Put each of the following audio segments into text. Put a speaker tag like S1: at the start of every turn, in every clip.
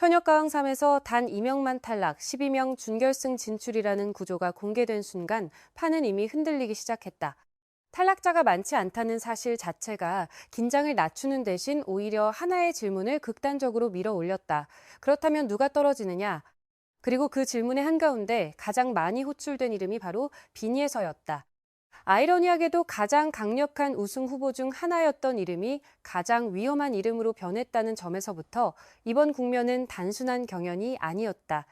S1: 현역 가왕 3에서 단 2명만 탈락, 12명 준결승 진출이라는 구조가 공개된 순간 판은 이미 흔들리기 시작했다. 탈락자가 많지 않다는 사실 자체가 긴장을 낮추는 대신 오히려 하나의 질문을 극단적으로 밀어 올렸다. 그렇다면 누가 떨어지느냐? 그리고 그 질문의 한가운데 가장 많이 호출된 이름이 바로 비니에서였다. 아이러니하게도 가장 강력한 우승 후보 중 하나였던 이름이 가장 위험한 이름으로 변했다는 점에서부터 이번 국면은 단순한 경연이 아니었다.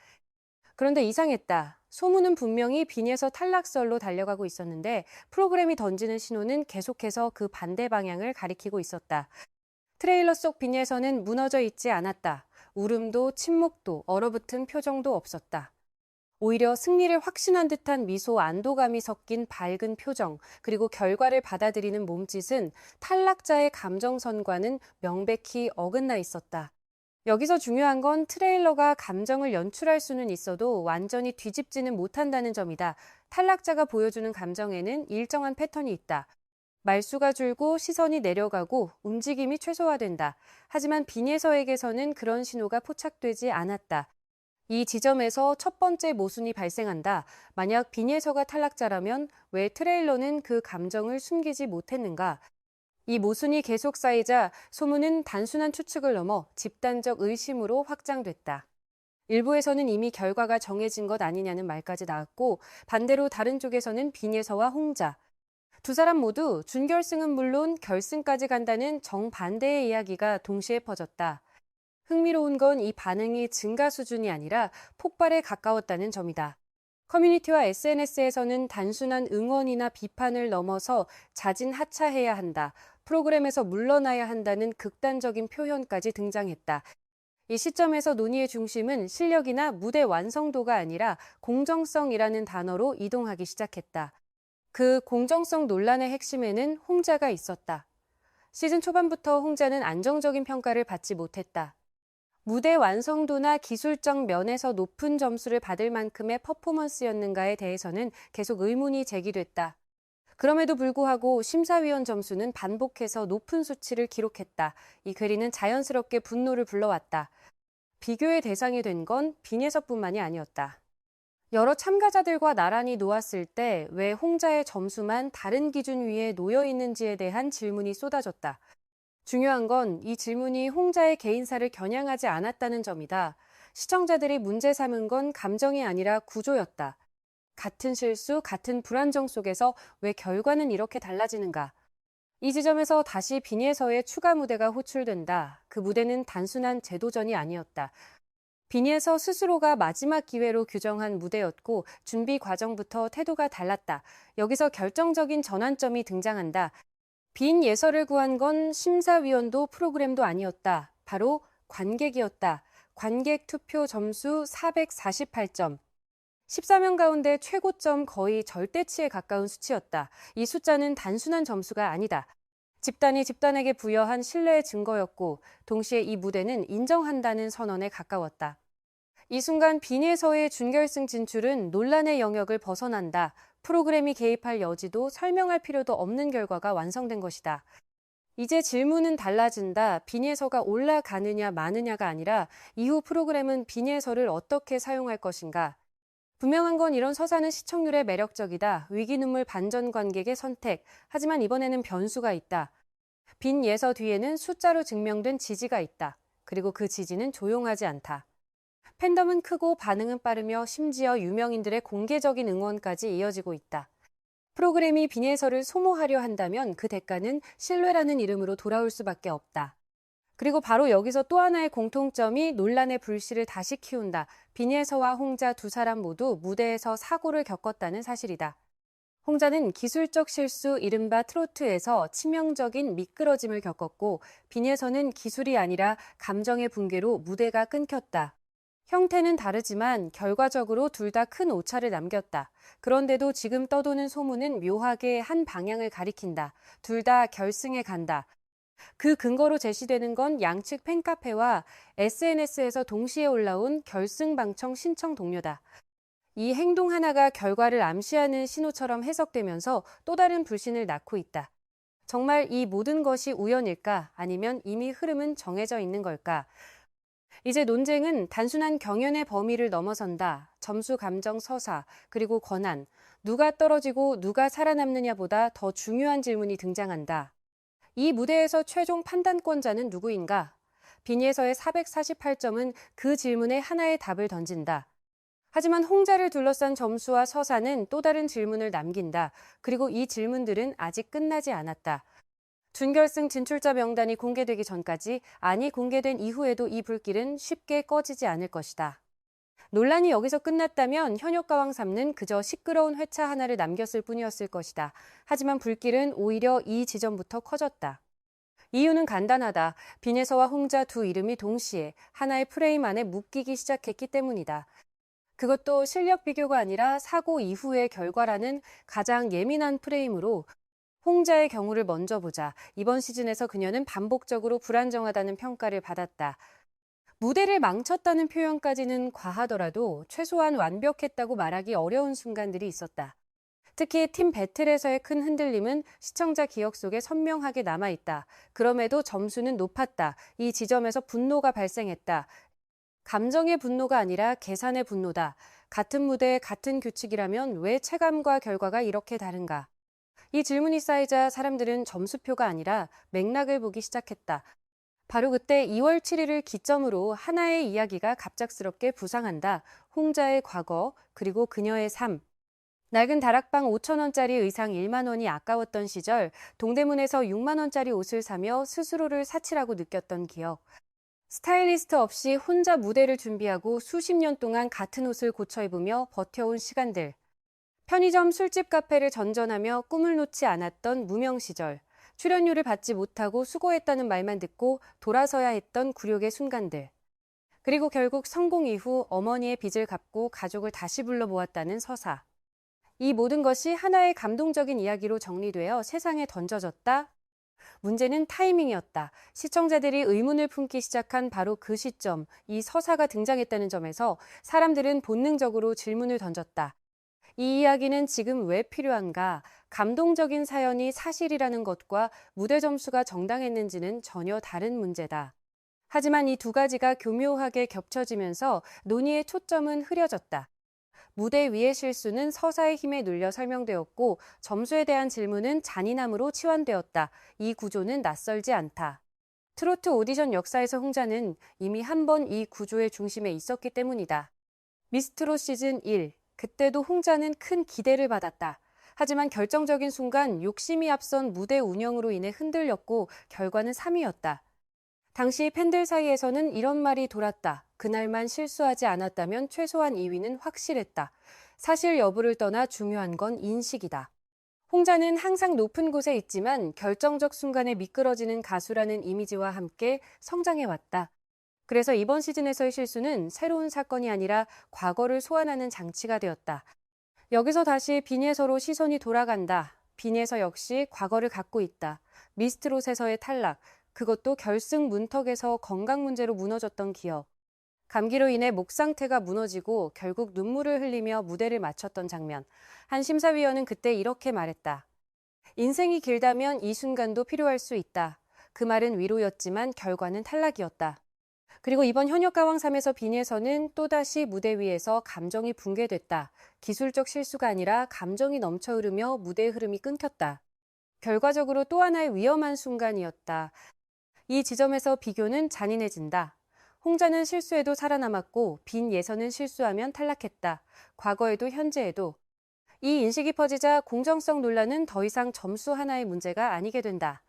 S1: 그런데 이상했다. 소문은 분명히 빈에서 탈락설로 달려가고 있었는데 프로그램이 던지는 신호는 계속해서 그 반대 방향을 가리키고 있었다. 트레일러 속 빈에서는 무너져 있지 않았다. 울음도 침묵도 얼어붙은 표정도 없었다. 오히려 승리를 확신한 듯한 미소 안도감이 섞인 밝은 표정, 그리고 결과를 받아들이는 몸짓은 탈락자의 감정선과는 명백히 어긋나 있었다. 여기서 중요한 건 트레일러가 감정을 연출할 수는 있어도 완전히 뒤집지는 못한다는 점이다. 탈락자가 보여주는 감정에는 일정한 패턴이 있다. 말수가 줄고 시선이 내려가고 움직임이 최소화된다. 하지만 비nie서에게서는 그런 신호가 포착되지 않았다. 이 지점에서 첫 번째 모순이 발생한다. 만약 비nie서가 탈락자라면 왜 트레일러는 그 감정을 숨기지 못했는가? 이 모순이 계속 쌓이자 소문은 단순한 추측을 넘어 집단적 의심으로 확장됐다. 일부에서는 이미 결과가 정해진 것 아니냐는 말까지 나왔고, 반대로 다른 쪽에서는 비nie서와 홍자, 두 사람 모두 준결승은 물론 결승까지 간다는 정반대의 이야기가 동시에 퍼졌다. 흥미로운 건 이 반응이 증가 수준이 아니라 폭발에 가까웠다는 점이다. 커뮤니티와 SNS에서는 단순한 응원이나 비판을 넘어서 자진 하차해야 한다, 프로그램에서 물러나야 한다는 극단적인 표현까지 등장했다. 이 시점에서 논의의 중심은 실력이나 무대 완성도가 아니라 공정성이라는 단어로 이동하기 시작했다. 그 공정성 논란의 핵심에는 홍자가 있었다. 시즌 초반부터 홍자는 안정적인 평가를 받지 못했다. 무대 완성도나 기술적 면에서 높은 점수를 받을 만큼의 퍼포먼스였는가에 대해서는 계속 의문이 제기됐다. 그럼에도 불구하고 심사위원 점수는 반복해서 높은 수치를 기록했다. 이 괴리는 자연스럽게 분노를 불러왔다. 비교의 대상이 된 건 빈예서뿐만이 아니었다. 여러 참가자들과 나란히 놓았을 때 왜 홍자의 점수만 다른 기준 위에 놓여 있는지에 대한 질문이 쏟아졌다. 중요한 건 이 질문이 홍자의 개인사를 겨냥하지 않았다는 점이다. 시청자들이 문제 삼은 건 감정이 아니라 구조였다. 같은 실수, 같은 불안정 속에서 왜 결과는 이렇게 달라지는가? 이 지점에서 다시 비니에서의 추가 무대가 호출된다. 그 무대는 단순한 제도전이 아니었다. 비니에서 스스로가 마지막 기회로 규정한 무대였고 준비 과정부터 태도가 달랐다. 여기서 결정적인 전환점이 등장한다. 빈 예설을 구한 건 심사위원도 프로그램도 아니었다. 바로 관객이었다. 관객 투표 점수 448점. 14명 가운데 최고점 거의 절대치에 가까운 수치였다. 이 숫자는 단순한 점수가 아니다. 집단이 집단에게 부여한 신뢰의 증거였고 동시에 이 무대는 인정한다는 선언에 가까웠다. 이 순간 빈에서의 준결승 진출은 논란의 영역을 벗어난다. 프로그램이 개입할 여지도 설명할 필요도 없는 결과가 완성된 것이다. 이제 질문은 달라진다. 빈예서가 올라가느냐 마느냐가 아니라 이후 프로그램은 빈예서를 어떻게 사용할 것인가. 분명한 건 이런 서사는 시청률에 매력적이다. 위기눈물 반전 관객의 선택. 하지만 이번에는 변수가 있다. 빈 예서 뒤에는 숫자로 증명된 지지가 있다. 그리고 그 지지는 조용하지 않다. 팬덤은 크고 반응은 빠르며 심지어 유명인들의 공개적인 응원까지 이어지고 있다. 프로그램이 빈예서를 소모하려 한다면 그 대가는 신뢰라는 이름으로 돌아올 수밖에 없다. 그리고 바로 여기서 또 하나의 공통점이 논란의 불씨를 다시 키운다. 빈예서와 홍자 두 사람 모두 무대에서 사고를 겪었다는 사실이다. 홍자는 기술적 실수, 이른바 트로트에서 치명적인 미끄러짐을 겪었고 빈예서는 기술이 아니라 감정의 붕괴로 무대가 끊겼다. 형태는 다르지만 결과적으로 둘 다 큰 오차를 남겼다. 그런데도 지금 떠도는 소문은 묘하게 한 방향을 가리킨다. 둘 다 결승에 간다. 그 근거로 제시되는 건 양측 팬카페와 SNS에서 동시에 올라온 결승 방청 신청 동료다. 이 행동 하나가 결과를 암시하는 신호처럼 해석되면서 또 다른 불신을 낳고 있다. 정말 이 모든 것이 우연일까? 아니면 이미 흐름은 정해져 있는 걸까? 이제 논쟁은 단순한 경연의 범위를 넘어선다. 점수, 감정, 서사, 그리고 권한, 누가 떨어지고 누가 살아남느냐보다 더 중요한 질문이 등장한다. 이 무대에서 최종 판단권자는 누구인가? 빈예서의 448점은 그 질문에 하나의 답을 던진다. 하지만 홍자를 둘러싼 점수와 서사는 또 다른 질문을 남긴다. 그리고 이 질문들은 아직 끝나지 않았다. 준결승 진출자 명단이 공개되기 전까지, 아니 공개된 이후에도 이 불길은 쉽게 꺼지지 않을 것이다. 논란이 여기서 끝났다면 현역가왕 3는 그저 시끄러운 회차 하나를 남겼을 뿐이었을 것이다. 하지만 불길은 오히려 이 지점부터 커졌다. 이유는 간단하다. 빈예서와 홍자 두 이름이 동시에 하나의 프레임 안에 묶이기 시작했기 때문이다. 그것도 실력 비교가 아니라 사고 이후의 결과라는 가장 예민한 프레임으로. 홍자의 경우를 먼저 보자. 이번 시즌에서 그녀는 반복적으로 불안정하다는 평가를 받았다. 무대를 망쳤다는 표현까지는 과하더라도 최소한 완벽했다고 말하기 어려운 순간들이 있었다. 특히 팀 배틀에서의 큰 흔들림은 시청자 기억 속에 선명하게 남아있다. 그럼에도 점수는 높았다. 이 지점에서 분노가 발생했다. 감정의 분노가 아니라 계산의 분노다. 같은 무대, 같은 규칙이라면 왜 체감과 결과가 이렇게 다른가? 이 질문이 쌓이자 사람들은 점수표가 아니라 맥락을 보기 시작했다. 바로 그때 2월 7일을 기점으로 하나의 이야기가 갑작스럽게 부상한다. 홍자의 과거, 그리고 그녀의 삶. 낡은 다락방 5,000원짜리 의상 1만 원이 아까웠던 시절, 동대문에서 6만 원짜리 옷을 사며 스스로를 사치라고 느꼈던 기억. 스타일리스트 없이 혼자 무대를 준비하고 수십 년 동안 같은 옷을 고쳐 입으며 버텨온 시간들. 편의점, 술집, 카페를 전전하며 꿈을 놓지 않았던 무명 시절. 출연료를 받지 못하고 수고했다는 말만 듣고 돌아서야 했던 굴욕의 순간들. 그리고 결국 성공 이후 어머니의 빚을 갚고 가족을 다시 불러 모았다는 서사. 이 모든 것이 하나의 감동적인 이야기로 정리되어 세상에 던져졌다. 문제는 타이밍이었다. 시청자들이 의문을 품기 시작한 바로 그 시점, 이 서사가 등장했다는 점에서 사람들은 본능적으로 질문을 던졌다. 이 이야기는 지금 왜 필요한가? 감동적인 사연이 사실이라는 것과 무대 점수가 정당했는지는 전혀 다른 문제다. 하지만 이 두 가지가 교묘하게 겹쳐지면서 논의의 초점은 흐려졌다. 무대 위의 실수는 서사의 힘에 눌려 설명되었고 점수에 대한 질문은 잔인함으로 치환되었다. 이 구조는 낯설지 않다. 트로트 오디션 역사에서 홍자는 이미 한 번 이 구조의 중심에 있었기 때문이다. 미스트롯 시즌 1. 그때도 홍자는 큰 기대를 받았다. 하지만 결정적인 순간 욕심이 앞선 무대 운영으로 인해 흔들렸고 결과는 3위였다. 당시 팬들 사이에서는 이런 말이 돌았다. 그날만 실수하지 않았다면 최소한 2위는 확실했다. 사실 여부를 떠나 중요한 건 인식이다. 홍자는 항상 높은 곳에 있지만 결정적 순간에 미끄러지는 가수라는 이미지와 함께 성장해왔다. 그래서 이번 시즌에서의 실수는 새로운 사건이 아니라 과거를 소환하는 장치가 되었다. 여기서 다시 빈예서로 시선이 돌아간다. 빈예서 역시 과거를 갖고 있다. 미스트롯에서의 탈락, 그것도 결승 문턱에서 건강 문제로 무너졌던 기억. 감기로 인해 목 상태가 무너지고 결국 눈물을 흘리며 무대를 마쳤던 장면. 한 심사위원은 그때 이렇게 말했다. 인생이 길다면 이 순간도 필요할 수 있다. 그 말은 위로였지만 결과는 탈락이었다. 그리고 이번 현역가왕 3에서 빈예서는 또다시 무대 위에서 감정이 붕괴됐다. 기술적 실수가 아니라 감정이 넘쳐 흐르며 무대의 흐름이 끊겼다. 결과적으로 또 하나의 위험한 순간이었다. 이 지점에서 비교는 잔인해진다. 홍자는 실수에도 살아남았고 빈예서는 실수하면 탈락했다. 과거에도 현재에도. 이 인식이 퍼지자 공정성 논란은 더 이상 점수 하나의 문제가 아니게 된다.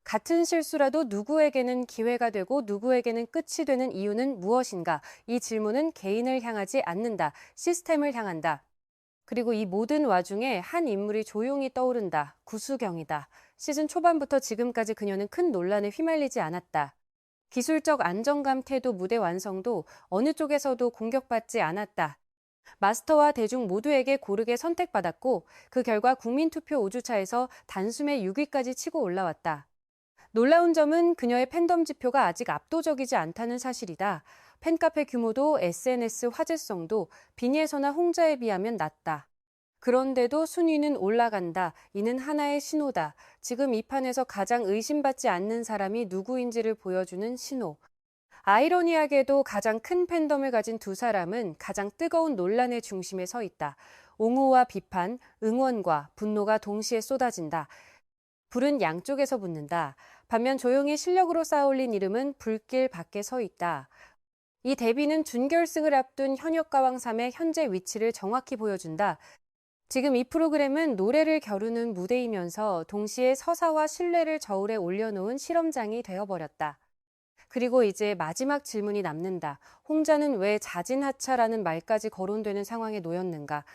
S1: 같은 실수라도 누구에게는 기회가 되고 누구에게는 끝이 되는 이유는 무엇인가? 이 질문은 개인을 향하지 않는다. 시스템을 향한다. 그리고 이 모든 와중에 한 인물이 조용히 떠오른다. 구수경이다. 시즌 초반부터 지금까지 그녀는 큰 논란에 휘말리지 않았다. 기술적 안정감, 태도, 무대 완성도 어느 쪽에서도 공격받지 않았다. 마스터와 대중 모두에게 고르게 선택받았고 그 결과 국민투표 5주차에서 단숨에 6위까지 치고 올라왔다. 놀라운 점은 그녀의 팬덤 지표가 아직 압도적이지 않다는 사실이다. 팬카페 규모도 SNS 화제성도 빈예서나 홍자에 비하면 낮다. 그런데도 순위는 올라간다. 이는 하나의 신호다. 지금 이 판에서 가장 의심받지 않는 사람이 누구인지를 보여주는 신호. 아이러니하게도 가장 큰 팬덤을 가진 두 사람은 가장 뜨거운 논란의 중심에 서 있다. 옹호와 비판, 응원과 분노가 동시에 쏟아진다. 불은 양쪽에서 붙는다. 반면 조용히 실력으로 쌓아올린 이름은 불길 밖에 서 있다. 이 대비는 준결승을 앞둔 현역과 왕삼의 현재 위치를 정확히 보여준다. 지금 이 프로그램은 노래를 겨루는 무대이면서 동시에 서사와 신뢰를 저울에 올려놓은 실험장이 되어버렸다. 그리고 이제 마지막 질문이 남는다. 홍자는 왜 자진하차라는 말까지 거론되는 상황에 놓였는가?